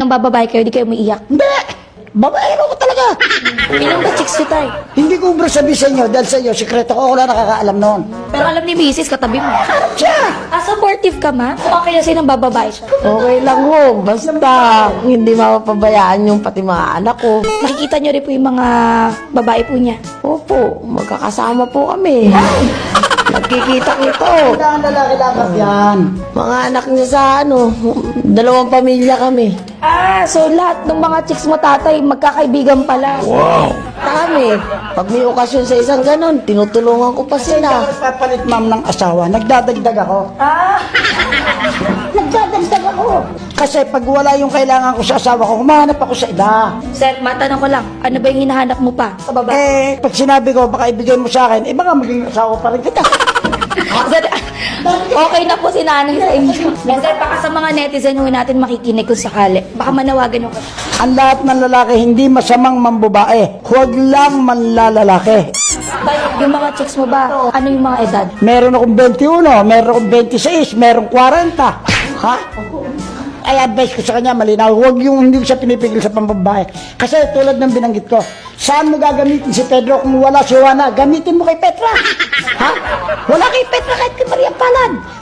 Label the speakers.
Speaker 1: Nang bababae kayo, di kayo umiiyak.
Speaker 2: Hindi! Babaero ko talaga!
Speaker 1: Ilang ba chicks nyo, tay?
Speaker 2: Hindi ko ubra sabi sa inyo, dahil sa inyo, sikreto ko, wala nakakaalam noon.
Speaker 1: Pero alam ni Mrs. katabi mo.
Speaker 2: Siya!
Speaker 1: Supportive ka, ma? Kung okay na sa'yo ng bababae siya.
Speaker 3: Okay lang ho, basta hindi mapapabayaan yung pati mga anak ko.
Speaker 1: Nakikita nyo rin po yung mga babae po niya.
Speaker 3: Opo, magkakasama po kami. Nagkikita ito.
Speaker 2: Ang lalaki dapat yan.
Speaker 3: Mga anak niya sa dalawang pamilya kami.
Speaker 1: So lahat ng mga chicks mo, tatay, magkakaibigan pala.
Speaker 3: Kami, pag may okasyon sa isang ganon, tinutulungan ko pa
Speaker 2: Kasi
Speaker 3: sila.
Speaker 2: nagpapalit ma'am ng asawa, nagdadagdag ako. Nagdadagdag ako. Kasi pag wala yung kailangan ko sa asawa ko, humahanap ako sa iba.
Speaker 1: Sir, matanong ko lang, ano ba yung hinahanap mo pa sa babae?
Speaker 2: Pag sinabi ko, baka ibigay mo sa akin, baka maging asawa pa rin kita.
Speaker 1: Sir, okay na po si nanay sa inyo. Sir, baka sa mga netizen ho natin makikinig kung sakali. Baka manawagan mo.
Speaker 2: Ang lahat ng lalaki, hindi masamang mambabae. Huwag lang manlalalaki.
Speaker 1: Tay, yung mga chicks mo ba, ano yung mga edad?
Speaker 2: Meron akong 21, meron akong 26, meron 40. Ha? Ay, advice ko sa kanya, malinaw. Huwag yung hindi ko siya pinipigil sa pambabae. Kasi tulad ng binanggit ko, saan mo gagamitin si Pedro kung wala si Juana? Gamitin mo kay Petra. Ha? Wala kay Petra kahit kay Maria Palad.